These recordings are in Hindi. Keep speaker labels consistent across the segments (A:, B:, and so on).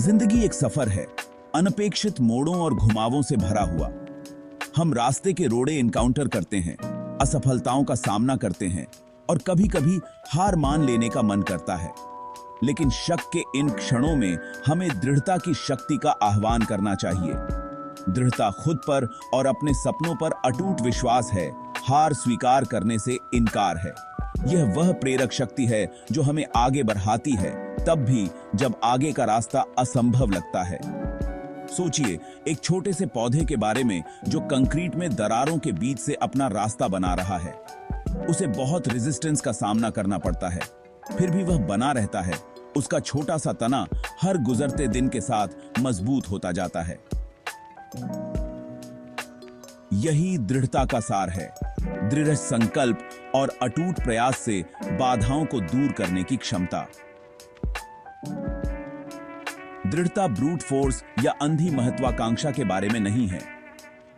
A: जिंदगी एक सफर है, अनपेक्षित मोड़ों और घुमावों से भरा हुआ। हम रास्ते के रोड़े इनकाउंटर करते हैं, असफलताओं का सामना करते हैं और कभी-कभी हार मान लेने का मन करता है। लेकिन शक के इन क्षणों में हमें दृढ़ता की शक्ति का आह्वान करना चाहिए। दृढ़ता खुद पर और अपने सपनों पर अटूट विश्वास है, हार स्वीकार करने से इनकार है। यह वह प्रेरक शक्ति है जो हमें आगे बढ़ाती है, तब भी जब आगे का रास्ता असंभव लगता है। सोचिए एक छोटे से पौधे के बारे में जो कंक्रीट में दरारों के बीच से अपना रास्ता बना रहा है। उसे बहुत रेजिस्टेंस का सामना करना पड़ता है, फिर भी वह बना रहता है। उसका छोटा सा तना हर गुजरते दिन के साथ मजबूत होता जाता है। यही दृढ़ता का सार है, दृढ़ संकल्प और अटूट प्रयास से बाधाओं को दूर करने की क्षमता। दृढ़ता ब्रूट फोर्स या अंधी महत्वाकांक्षा के बारे में नहीं है।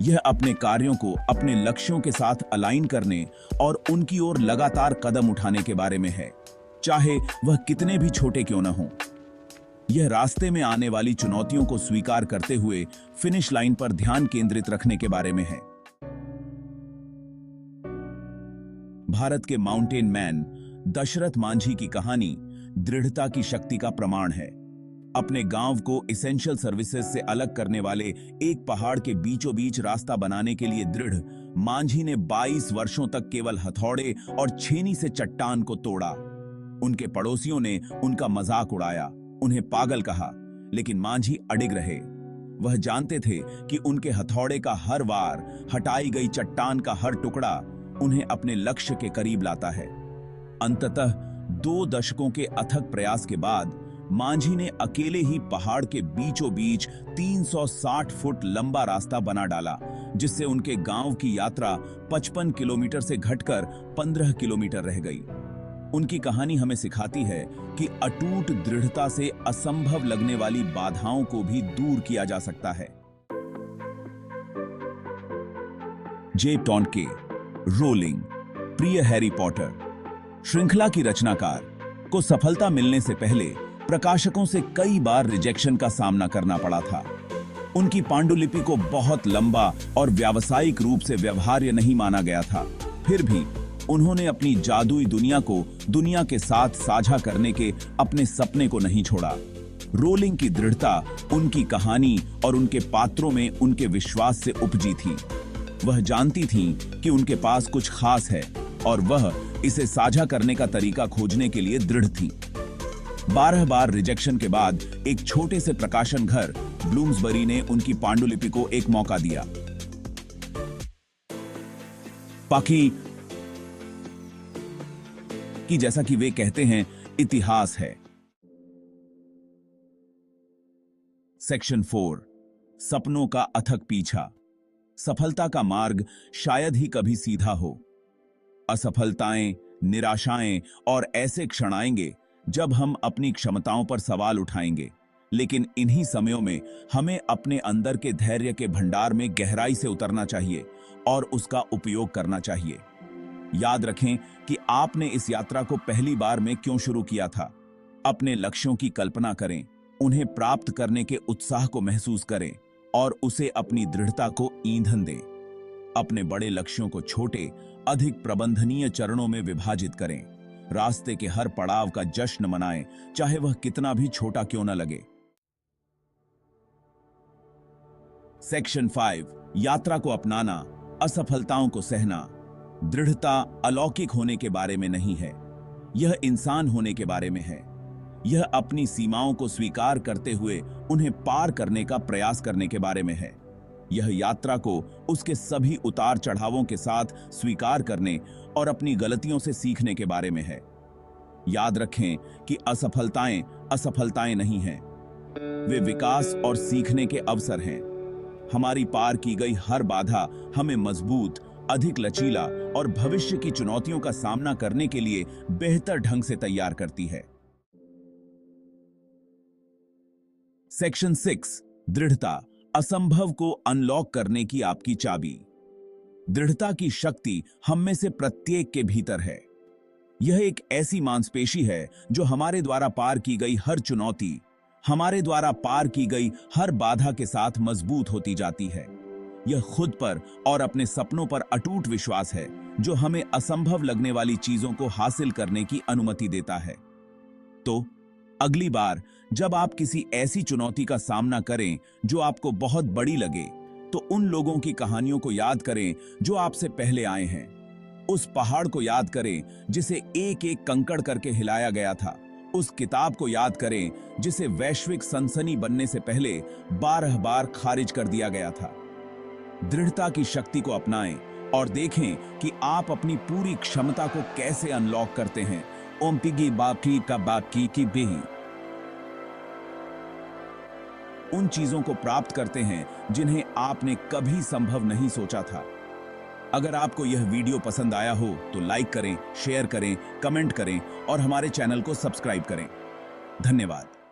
A: यह अपने कार्यों को अपने लक्ष्यों के साथ अलाइन करने और उनकी ओर लगातार कदम उठाने के बारे में है, चाहे वह कितने भी छोटे क्यों न हों। यह रास्ते में आने वाली चुनौतियों को स्वीकार करते हुए फिनिश लाइन पर ध्यान केंद्रित रखने के बारे में है। भारत के माउंटेन मैन दशरथ मांझी की कहानी दृढ़ता की शक्ति का प्रमाण है। अपने गांव को एसेंशियल सर्विसेज से अलग करने वाले एक पहाड़ के बीचों बीच रास्ता बनाने के लिए दृढ़ मांझी ने 22 वर्षों तक केवल हथौड़े और छेनी से चट्टान को तोड़ा। उनके पड़ोसियों ने उनका मजाक उड़ाया, उन्हें पागल कहा, लेकिन मांझी अडिग रहे। वह जानते थे कि उनके हथौड़े का हर वार, हटाई गई चट्टान का हर टुकड़ा उन्हें अपने लक्ष्य के करीब लाता है। अंततः 2 दशकों के अथक प्रयास के बाद मांझी ने अकेले ही पहाड़ के बीचों बीच 360 फुट लंबा रास्ता बना डाला, जिससे उनके गांव की यात्रा 55 किलोमीटर से घटकर 15 किलोमीटर रह गई। उनकी कहानी हमें सिखाती है कि अटूट दृढ़ता से असंभव लगने वाली बाधाओं को भी दूर किया जा सकता है। जे टॉन्के, रोलिंग, प्रिय हैरी पॉटर श्रृंखला की रचनाकार को सफलता मिलने से पहले प्रकाशकों से कई बार रिजेक्शन का सामना करना पड़ा था। उनकी पांडुलिपि को बहुत लंबा और व्यावसायिक रूप से व्यवहार्य नहीं माना गया था, फिर भी उन्होंने अपनी जादुई दुनिया को दुनिया के साथ साझा करने के अपने सपने को नहीं छोड़ा। रोलिंग की दृढ़ता उनकी कहानी और उनके पात्रों में उनके विश्वास से उपजी थी। वह जानती थीं कि उनके पास कुछ खास है और वह इसे साझा करने का तरीका खोजने के लिए दृढ़ थीं। 12 बार रिजेक्शन के बाद एक छोटे से प्रकाशन घर ब्लूम्सबरी ने उनकी पांडुलिपि को एक मौका दिया। बाकी कि जैसा कि वे कहते हैं, इतिहास है। सेक्शन 4, सपनों का अथक पीछा। सफलता का मार्ग शायद ही कभी सीधा हो। असफलताएं, निराशाएं और ऐसे क्षण आएंगे जब हम अपनी क्षमताओं पर सवाल उठाएंगे, लेकिन इन्हीं समयों में हमें अपने अंदर के धैर्य के भंडार में गहराई से उतरना चाहिए और उसका उपयोग करना चाहिए। याद रखें कि आपने इस यात्रा को पहली बार में क्यों शुरू किया था। अपने लक्ष्यों की कल्पना करें, उन्हें प्राप्त करने के उत्साह को महसूस करें और उसे अपनी दृढ़ता को ईंधन दें। अपने बड़े लक्ष्यों को छोटे, अधिक प्रबंधनीय चरणों में विभाजित करें। रास्ते के हर पड़ाव का जश्न मनाएं, चाहे वह कितना भी छोटा क्यों न लगे। सेक्शन 5, यात्रा को अपनाना, असफलताओं को सहना। दृढ़ता अलौकिक होने के बारे में नहीं है, यह इंसान होने के बारे में है। यह अपनी सीमाओं को स्वीकार करते हुए उन्हें पार करने का प्रयास करने के बारे में है। यह यात्रा को उसके सभी उतार चढ़ावों के साथ स्वीकार करने और अपनी गलतियों से सीखने के बारे में है। याद रखें कि असफलताएं असफलताएं नहीं हैं, वे विकास और सीखने के अवसर हैं। हमारी पार की गई हर बाधा हमें मजबूत, अधिक लचीला और भविष्य की चुनौतियों का सामना करने के लिए बेहतर ढंग से तैयार करती है। सेक्शन 6, दृढ़ता, असंभव को अनलॉक करने की आपकी चाबी। दृढ़ता की शक्ति हम में से प्रत्येक के भीतर है। यह एक ऐसी मांसपेशी है जो हमारे द्वारा पार की गई हर चुनौती, हमारे द्वारा पार की गई हर बाधा के साथ मजबूत होती जाती है। यह खुद पर और अपने सपनों पर अटूट विश्वास है जो हमें असंभव लगने वाली चीजों को हासिल करने की अनुमति देता है। तो अगली बार जब आप किसी ऐसी चुनौती का सामना करें जो आपको बहुत बड़ी लगे, तो उन लोगों की कहानियों को याद करें जो आपसे पहले आए हैं। उस पहाड़ को याद करें जिसे एक एक कंकड़ करके हिलाया गया था। उस किताब को याद करें जिसे वैश्विक सनसनी बनने से पहले 12 बार खारिज कर दिया गया था। दृढ़ता की शक्ति को अपनाएं और देखें कि आप अपनी पूरी क्षमता को कैसे अनलॉक करते हैं। ओम पिगी बाकी का बाकी की बेही उन चीजों को प्राप्त करते हैं जिन्हें आपने कभी संभव नहीं सोचा था। अगर आपको यह वीडियो पसंद आया हो तो लाइक करें, शेयर करें, कमेंट करें और हमारे चैनल को सब्सक्राइब करें। धन्यवाद।